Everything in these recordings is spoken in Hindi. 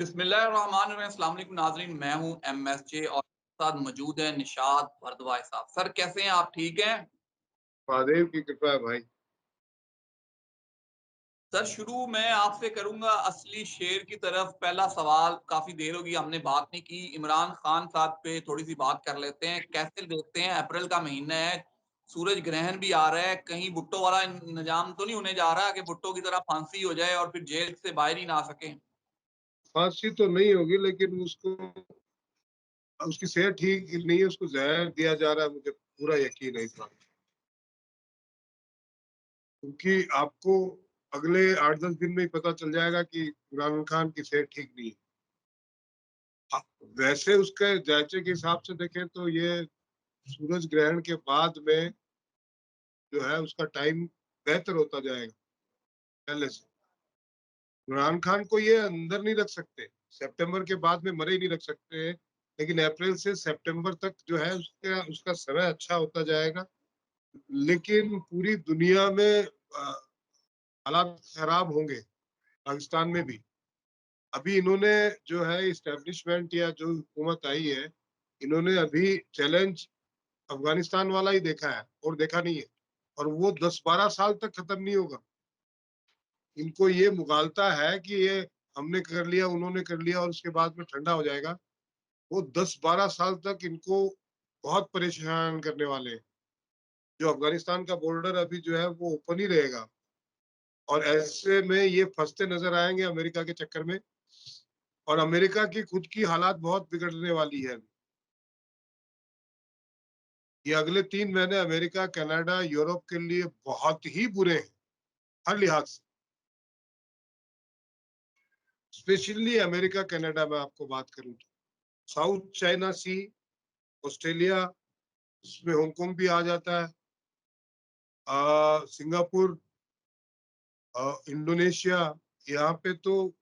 बिस्मिल्लाहिर्रहमानिर्रहीम। अस्सलाम वालेकुम नाज़रीन, मैं हूं एमएसजे और साथ मौजूद है निशात भारद्वाज साहब। सर कैसे हैं आप, ठीक हैं? महादेव की कृपा है भाई। सर शुरू मैं आपसे करूंगा असली शेर की तरफ। पहला सवाल, काफी देर होगी हमने बात नहीं की, इमरान खान साहब पे थोड़ी सी बात कर लेते हैं। कैसे देखते हैं, अप्रैल का महीना है, सूरज ग्रहण भी आ रहा है, कहीं भुट्टो वाला निजाम तो नहीं होने जा रहा कि भुट्टो की तरह फांसी हो जाए और फिर जेल से बाहर ही ना आ सके? फांसी तो नहीं होगी, लेकिन उसको उसकी सेहत ठीक नहीं है, उसको जहर दिया जा रहा है। मुझे पूरा यकीन है इस बात पे। क्योंकि आपको अगले 8-10 दिन में ही पता चल जाएगा कि इमरान खान की सेहत ठीक नहीं है। वैसे उसके जायचे के हिसाब से देखें तो ये सूरज ग्रहण के बाद में जो है उसका टाइम बेहतर होता जाएगा पहले से। इमरान खान को ये अंदर नहीं रख सकते, सितंबर के बाद में मरे ही नहीं रख सकते, लेकिन अप्रैल से सितंबर तक जो है उसका उसका समय अच्छा होता जाएगा। लेकिन पूरी दुनिया में हालात खराब होंगे, पाकिस्तान में भी। अभी इन्होंने जो है इस्टेब्लिशमेंट या जो हुकूमत आई है, इन्होंने अभी चैलेंज अफगानिस्तान वाला ही देखा है और देखा नहीं है, और वो 10-12 साल तक खत्म नहीं होगा। इनको ये मुगालता है कि ये हमने कर लिया, उन्होंने कर लिया और उसके बाद में ठंडा हो जाएगा। वो 10-12 साल तक इनको बहुत परेशान करने वाले हैं। जो अफगानिस्तान का बॉर्डर अभी जो है वो ओपन ही रहेगा, और ऐसे में ये फंसते नजर आएंगे अमेरिका के चक्कर में। और अमेरिका की खुद की हालात बहुत बिगड़ने वाली है। ये अगले 3 महीने अमेरिका, कनाडा, यूरोप के लिए बहुत ही बुरे हैं, हर लिहाज से। स्पेशली अमेरिका कनाडा में आपको बात करूं तो साउथ चाइना सी, ऑस्ट्रेलिया, इसमें हांगकांग भी आ जाता है, सिंगापुर, इंडोनेशिया। यहाँ पे तो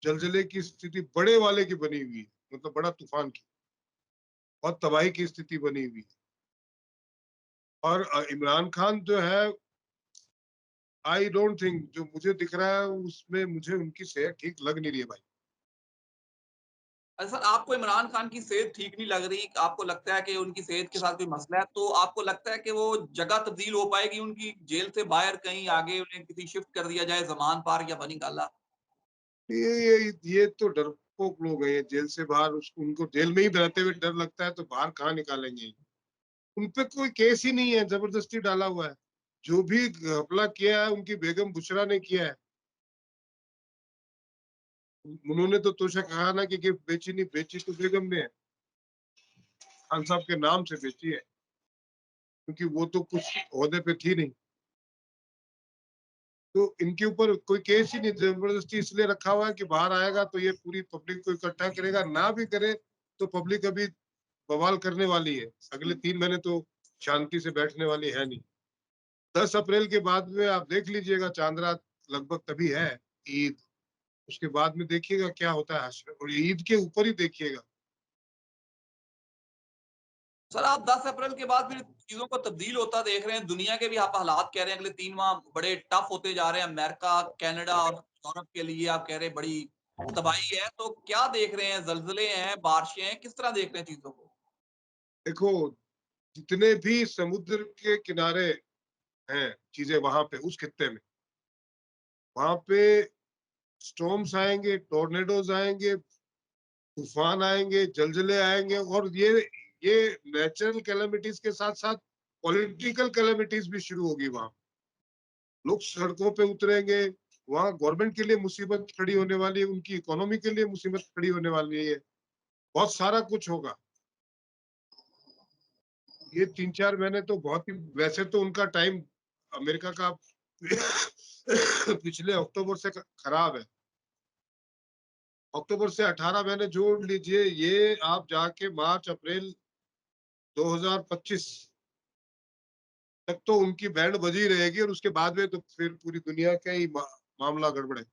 जलजले की स्थिति बड़े वाले की बनी हुई है, मतलब बड़ा तूफान की, और तबाही की स्थिति बनी हुई है। और इमरान खान जो है, आई डोंट थिंक, जो मुझे दिख रहा है उसमें मुझे उनकी सेहत ठीक लग नहीं रही है भाई। सर आपको इमरान खान की सेहत ठीक नहीं लग रही, आपको लगता है कि उनकी सेहत के साथ कोई मसला है, तो आपको लगता है कि वो जगह तब्दील हो पाएगी उनकी, जेल से बाहर कहीं आगे उन्हें किसी शिफ्ट कर दिया जाए, जमान पार्क या बनी गाला? ये तो डरपोक लोग हैं। ये जेल से बाहर, उसको उनको जेल में ही रहते हुए डर लगता है तो बाहर कहाँ निकालेंगे? उन पे कोई केस ही नहीं है, जबरदस्ती डाला हुआ है। जो भी घपला किया है उनकी बेगम बुशरा ने किया है। उन्होंने तो तोशा कहा ना कि गिफ्ट बेची, नहीं बेची तो बेगम ने है, खान साहब के नाम से बेची है, क्योंकि वो तो कुछ ओहदे पे थी नहीं। तो इनके ऊपर कोई केस ही नहीं, जबरदस्ती इसलिए रखा हुआ है कि बाहर आएगा तो ये पूरी पब्लिक को इकट्ठा करेगा, ना भी करे तो पब्लिक अभी बवाल करने वाली है। अगले 3 महीने तो शांति से बैठने वाली है नहीं। 10 अप्रैल के बाद में आप देख लीजिएगा, चांद रात लगभग तभी है, ईद। उसके बाद में देखिएगा क्या होता है हश्र, और ईद के ऊपर ही देखिएगा। सर आप 10 अप्रैल के बाद फिर चीजों को तब्दील होता देख रहे हैं, दुनिया के भी आप हालात कह रहे हैं अगले 3 माह बड़े टफ होते जा रहे हैं, अमेरिका, कनाडा और यूरोप के लिए आप कह रहे हैं बड़ी तबाही है, तो क्या देख रहे हैं? जलजले हैं, बारिशें हैं, किस तरह देख रहे हैं चीजों को? देखो, जितने भी समुद्र के किनारे हैं चीजें, वहां पे उस खित्ते में, वहां पे स्टॉर्म्स आएंगे, टोर्नेडोज आएंगे, तूफान आएंगे, जलजले आएंगे, और ये नेचुरल कैलेमिटीज के साथ साथ पॉलिटिकल कैलेमिटीज भी शुरू होगी। वहां लोग सड़कों पे उतरेंगे। वहां गवर्नमेंट के लिए मुसीबत खड़ी होने वाली है, उनकी इकोनॉमी के लिए मुसीबत खड़ी होने वाली है, बहुत सारा कुछ होगा। ये 3-4 महीने तो बहुत ही, वैसे तो उनका टाइम अमेरिका का पिछले अक्टूबर से खराब है। अक्टूबर से 18 महीने जोड़ लीजिए, ये आप जाके मार्च अप्रैल 2025 तक तो उनकी बैंड बजी रहेगी, और उसके बाद में तो फिर पूरी दुनिया का ही मामला गड़बड़ है।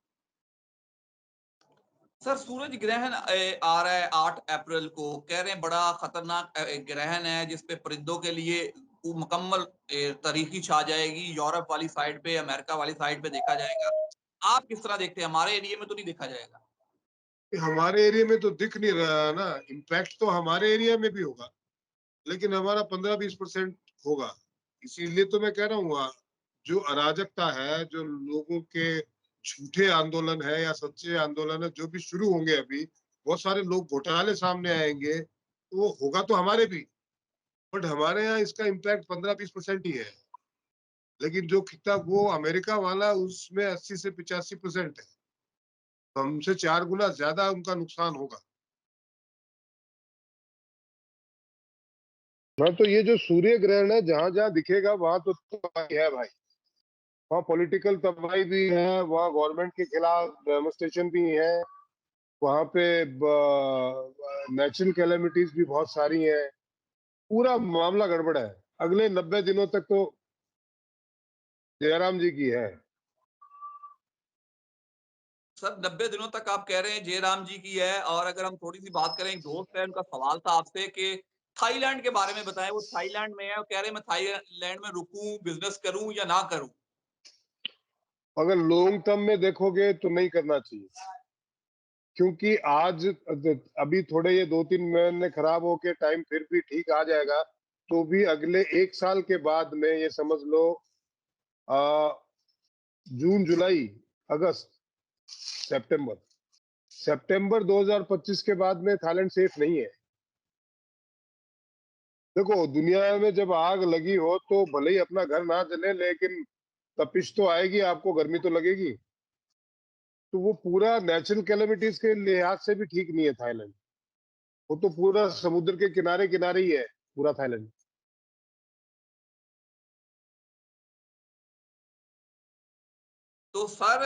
सर सूरज ग्रहण आ रहा है 8 अप्रैल को, कह रहे हैं बड़ा खतरनाक ग्रहण है जिसपे परिंदों के लिए मुकम्मल तारीखी छा जाएगी, यूरोप वाली साइड पे, अमेरिका वाली साइड पे देखा जाएगा। आप किस तरह देखते हैं? हमारे एरिया में तो नहीं देखा जाएगा? हमारे एरिया में तो दिख नहीं रहा ना, इम्पैक्ट तो हमारे एरिया में भी होगा, लेकिन हमारा 15-20% होगा। इसीलिए तो मैं कह रहा हूँ, जो अराजकता है, जो लोगों के झूठे आंदोलन है या सच्चे आंदोलन है, जो भी शुरू होंगे अभी, बहुत सारे लोग घोटाले सामने आएंगे, तो वो होगा तो हमारे भी, बट हमारे यहाँ इसका इम्पैक्ट 15-20% ही है। लेकिन जो किताब वो अमेरिका वाला, उसमें 80 से 85% है, तो हमसे 4 गुना ज्यादा उनका नुकसान होगा। हाँ, तो ये जो सूर्य ग्रहण है, जहां जहां दिखेगा वहां तो तबाही है भाई। वहाँ पॉलिटिकल तबाही भी है, वहाँ गवर्नमेंट के खिलाफ डेमोन्स्ट्रेशन भी है, वहाँ पे नेचुरल कैलेमिटीज भी बहुत सारी हैं। पूरा मामला गड़बड़ है। अगले 90 दिनों तक तो जयराम जी की है। सर 90 दिनों तक आप कह रहे हैं जयराम जी की है। और अगर हम थोड़ी सी बात करें, एक दोस्त है, उनका सवाल था आपसे कि थाईलैंड के बारे में बताएं। वो थाईलैंड में है और कह रहे हैं मैं थाईलैंड में रुकूं, बिजनेस करूं या ना करूं। अगर लॉन्ग टर्म में देखोगे तो नहीं करना चाहिए, क्योंकि आज अभी थोड़े ये 2-3 महीने खराब होके टाइम फिर भी ठीक आ जाएगा, तो भी अगले 1 साल के बाद में ये समझ लो, आ, जून, जुलाई, अगस्त, सितंबर, सितंबर 2025 के बाद में थाईलैंड सेफ नहीं है। देखो, दुनिया में जब आग लगी हो तो भले ही अपना घर ना जले, लेकिन तपिश तो आएगी, आपको गर्मी तो लगेगी। तो वो पूरा नेचुरल कैलेमिटीज के लिहाज से भी ठीक नहीं है थाईलैंड। वो तो पूरा समुद्र के किनारे किनारे ही है, पूरा थाईलैंड। तो सर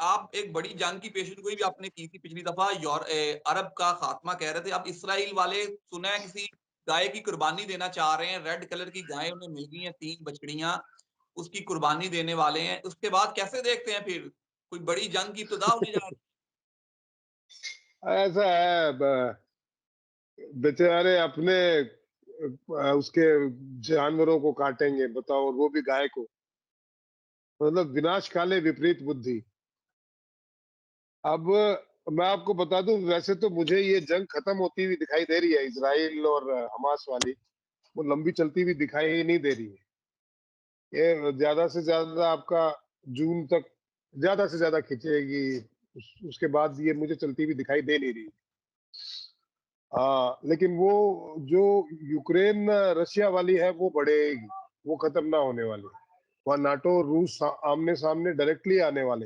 आप एक बड़ी जंग की पेशेनगोई भी आपने की थी पिछली दफा, अरब का खात्मा कह रहे थे। अब इसराइल वाले सुना है किसी गाय की कुर्बानी देना चाह रहे हैं। रेड कलर की गाय उन्हें मिल गई हैं, 3 बछड़ियां, उसकी कुर्बानी देने वाले हैं। उसके बाद कैसे देखते हैं फिर कोई बड़ी जंग की इब्तिदा होने जा रही ऐसा है, बेचारे अपने उसके जानवरों को काटेंगे, बताओ, और वो भी गाय को। मतलब विनाश काले विपरीत बुद्धि। अब मैं आपको बता दूं, वैसे तो मुझे ये जंग खत्म होती हुई दिखाई दे रही है, इसराइल और हमास वाली। वो लंबी चलती हुई दिखाई नहीं दे रही है। ये ज्यादा से ज्यादा आपका जून तक ज्यादा से ज्यादा खींचेगी। उसके बाद ये मुझे चलती हुई दिखाई दे नहीं रही। लेकिन वो जो यूक्रेन रशिया वाली है वो बढ़ेगी, वो खत्म ना होने वाली। वहाँ नाटो रूस आमने सामने डायरेक्टली आने वाले,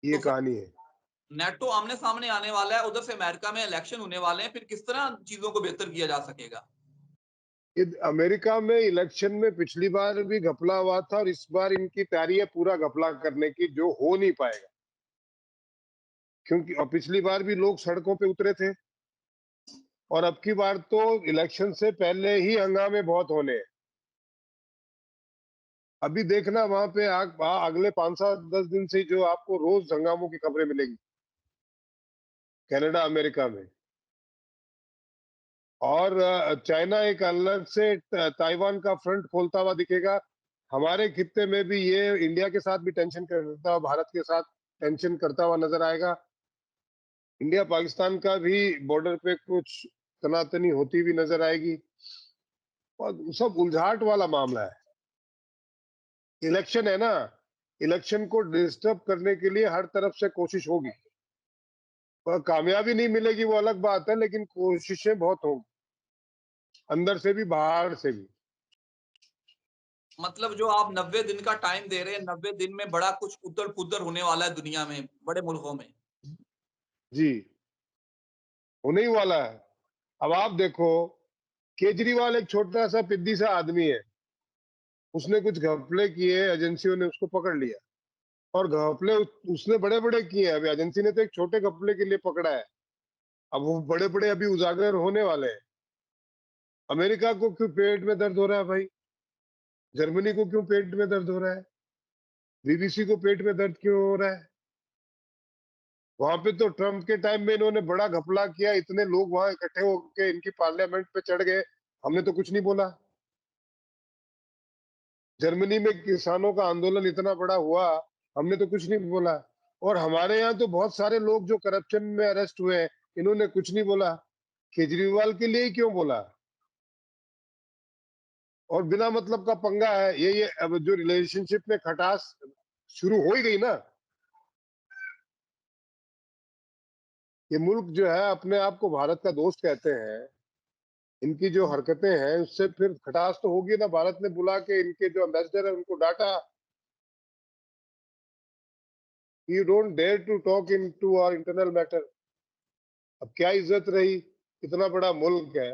ये तो सर कहानी है। नेटो आमने सामने आने वाला है, उधर से अमेरिका में इलेक्शन होने वाले हैं, फिर किस तरह चीजों को बेहतर किया जा सकेगा। ये अमेरिका में इलेक्शन में पिछली बार भी घपला हुआ था, और इस बार इनकी तैयारी है पूरा घपला करने की, जो हो नहीं पाएगा। क्योंकि और पिछली बार भी लोग सड़कों पे उतरे थे, और अब की बार तो इलेक्शन से पहले ही हंगामे बहुत होने हैं। अभी देखना वहां पे अगले 5-7-10 दिन से जो आपको रोज हंगामों की खबरें मिलेगी, कनाडा, अमेरिका में। और चाइना एक अलग से ताइवान का फ्रंट खोलता हुआ दिखेगा। हमारे खित्ते में भी ये इंडिया के साथ भी टेंशन करता हुआ, भारत के साथ टेंशन करता हुआ नजर आएगा। इंडिया पाकिस्तान का भी बॉर्डर पे कुछ तनातनी होती हुई नजर आएगी, और सब उलझाट वाला मामला है। इलेक्शन है ना, इलेक्शन को डिस्टर्ब करने के लिए हर तरफ से कोशिश होगी। और कामयाबी नहीं मिलेगी वो अलग बात है, लेकिन कोशिशें बहुत होंगी, अंदर से भी बाहर से भी। मतलब जो आप 90 दिन का टाइम दे रहे हैं, 90 दिन में बड़ा कुछ उधर पुधर होने वाला है दुनिया में, बड़े मुल्कों में। जी, होने ही वाला है। अब आप देखो, केजरीवाल एक छोटा सा पिद्दी सा आदमी है। उसने कुछ घपले किए, एजेंसियों ने उसको पकड़ लिया। और घपले उसने बड़े बड़े किए हैं। अभी एजेंसी ने तो एक छोटे घपले के लिए पकड़ा है, अब वो बड़े बड़े अभी उजागर होने वाले हैं। अमेरिका को क्यों पेट में दर्द हो रहा है भाई? जर्मनी को क्यों पेट में दर्द हो रहा है? बीबीसी को पेट में दर्द क्यों हो रहा है? वहां पे तो ट्रम्प के टाइम में इन्होंने बड़ा घपला किया, इतने लोग वहां इकट्ठे होकर इनकी पार्लियामेंट पे चढ़ गए, हमने तो कुछ नहीं बोला। जर्मनी में किसानों का आंदोलन इतना बड़ा हुआ, हमने तो कुछ नहीं बोला। और हमारे यहाँ तो बहुत सारे लोग जो करप्शन में अरेस्ट हुए हैं, इन्होंने कुछ नहीं बोला। केजरीवाल के लिए ही क्यों बोला? और बिना मतलब का पंगा है ये अब जो रिलेशनशिप में खटास शुरू हो ही गई ना। ये मुल्क जो है अपने आप को भारत का दोस्त कहते हैं, इनकी जो हरकतें हैं उससे फिर खटास तो होगी ना। भारत ने बुला के इनके जो एम्बेसडर है उनको डांटा, you don't dare to talk in to our internal matter. अब क्या इज्जत रही? इतना बड़ा मुल्क है,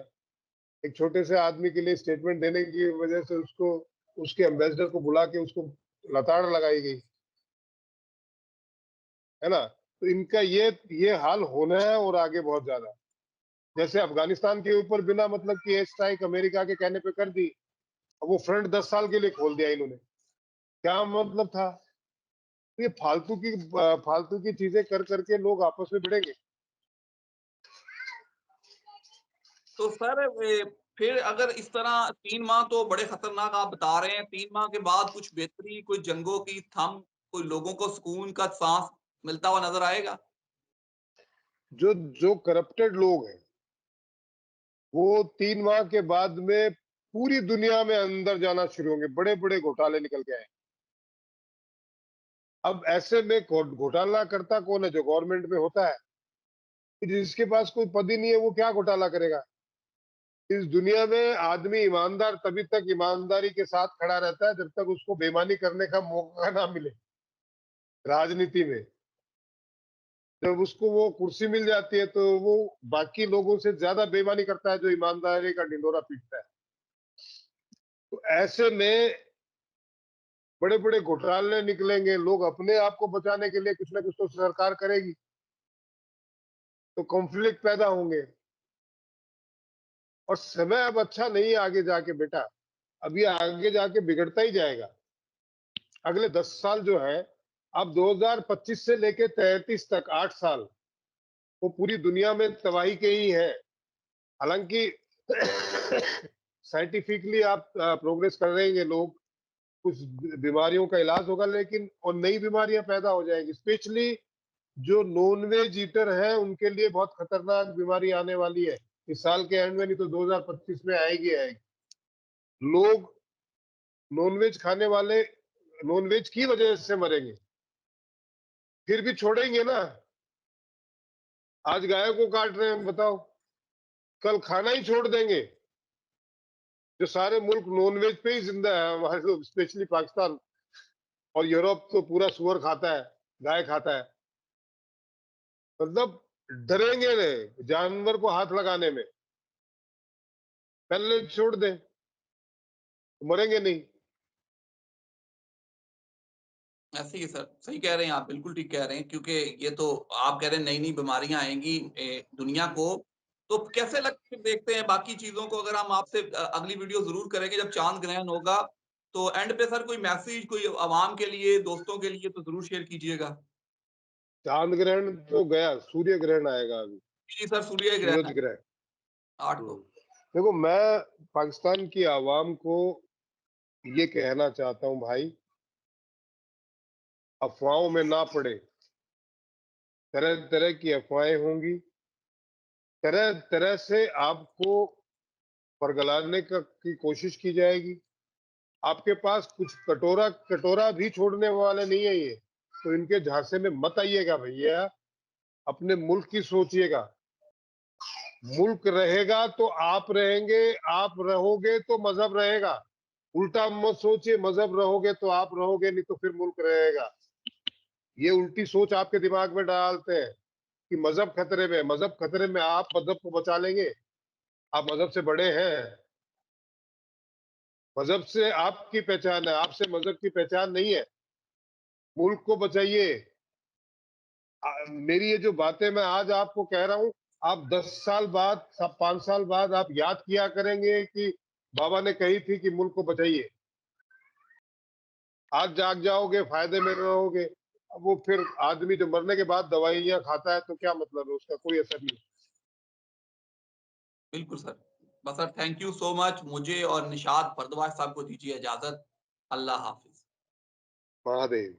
एक छोटे से आदमी के लिए स्टेटमेंट देने की वजह से उसको, उसके एम्बेसडर को बुला के उसको लताड़ लगाई गई, है ना। तो इनका ये हाल होना है और आगे बहुत ज्यादा। जैसे अफगानिस्तान के ऊपर बिना मतलब की एयर स्ट्राइक अमेरिका के कहने पे कर दी, अब वो फ्रंट 10 साल के लिए खोल दिया इन्होंने, क्या मतलब था? ये फालतू की चीजें कर करके लोग आपस में भिड़ेंगे। तो सर फिर अगर इस तरह 3 माह तो बड़े खतरनाक आप बता रहे हैं, 3 माह के बाद कुछ बेहतरी, कोई जंगों की थम, कोई लोगों को सुकून का सांस मिलता हुआ नजर आएगा? जो जो करप्टेड लोग हैं वो 3 माह के बाद में पूरी दुनिया में अंदर जाना शुरू होंगे, बड़े बड़े घोटाले निकल के आए। अब ऐसे में घोटाला करता कौन है? जो गवर्नमेंट में होता है। जिसके पास कोई पद ही नहीं है वो क्या घोटाला करेगा? इस दुनिया में आदमी ईमानदार तभी तक ईमानदारी के साथ खड़ा रहता है जब तक उसको बेईमानी करने का मौका ना मिले। राजनीति में जब उसको वो कुर्सी मिल जाती है तो वो बाकी लोगों से ज्यादा बेईमानी करता है जो ईमानदारी का ढिंडोरा पीटता है। तो ऐसे में बड़े बड़े घोटाले निकलेंगे, लोग अपने आप को बचाने के लिए कुछ ना कुछ तो सरकार करेगी, तो कॉन्फ्लिक्ट पैदा होंगे। और समय अब अच्छा नहीं है आगे जाके बेटा, अब ये आगे जाके बिगड़ता ही जाएगा। अगले 10 साल जो है, अब 2025 से लेके 33 तक 8 साल वो पूरी दुनिया में तबाही के ही है। हालांकि साइंटिफिकली आप प्रोग्रेस कर रहेंगे लोग, कुछ बीमारियों का इलाज होगा, लेकिन और नई बीमारियां पैदा हो जाएंगी। स्पेशली जो नॉन वेज ईटर है उनके लिए बहुत खतरनाक बीमारी आने वाली है इस साल के एंड में, नहीं तो 2025 में आएगी आएगी। लोग नॉनवेज खाने वाले नॉनवेज की वजह से मरेंगे, फिर भी छोड़ेंगे ना। आज गाय को काट रहे हैं बताओ, कल खाना ही छोड़ देंगे। जो सारे मुल्क नॉनवेज पे ही जिंदा है हमारे लोग, स्पेशली पाकिस्तान और यूरोप तो पूरा सुअर खाता है, गाय खाता है। मतलब डरेंगे नहीं जानवर को हाथ लगाने में, पहले छोड़ दें तो मरेंगे नहीं। ऐसे ही है सर, सही कह रहे हैं आप, बिल्कुल ठीक कह रहे हैं, क्योंकि ये तो आप कह रहे हैं नई-नई बीमारियाँ आएँगी दुनिया को। तो कैसे लग फिर देखते हैं बाकी चीज़ों को, अगर हम आपसे अगली वीडियो ज़रूर करेंगे जब चाँद ग्रहण होगा, तो एंड पे सर कोई मैसेज कोई आवाम के लिए, दोस्तों के लिए तो ज़रूर शेयर कीजिएगा। चांद ग्रहण तो गया, सूर्य ग्रहण आएगा अभी। जी सर, सूर्य ग्रहण सूरज है ग्रहण। 8 को। देखो मैं पाकिस्तान की आवाम को ये कहना चाहता हूं भाई, अफवाहों में ना पड़े। तरह तरह की अफवाहें होंगी, तरह तरह से आपको परगलाने की कोशिश की जाएगी। आपके पास कुछ कटोरा कटोरा भी छोड़ने वाले नहीं है ये, तो इनके झांसे में मत आइएगा भैया। अपने मुल्क की सोचिएगा। मुल्क रहेगा तो आप रहेंगे, आप रहोगे तो मजहब रहेगा। उल्टा मत सोचिए, मजहब रहोगे तो आप रहोगे, नहीं तो फिर मुल्क रहेगा। ये उल्टी सोच आपके दिमाग में डालते हैं कि मजहब खतरे में। मजहब खतरे में, आप मजहब को बचा लेंगे? आप मजहब से बड़े हैं। मजहब से आपकी पहचान है, आपसे मजहब की पहचान नहीं है। मुल्क को बचाइए। मेरी ये जो बातें मैं आज आपको कह रहा हूं, आप 10 साल बाद, 5 साल बाद आप याद किया करेंगे कि बाबा ने कही थी कि मुल्क को बचाइए। आज जाग जाओगे, फायदे में रहोगे। अब वो फिर आदमी जो मरने के बाद दवाइयां खाता है तो क्या मतलब है, उसका कोई असर नहीं। बिल्कुल सर। बस sir, thank you so much. मुझे और निशात भारद्वाज साहब को दीजिए इजाज़त। अल्लाह हाफ़िज़। महादेव।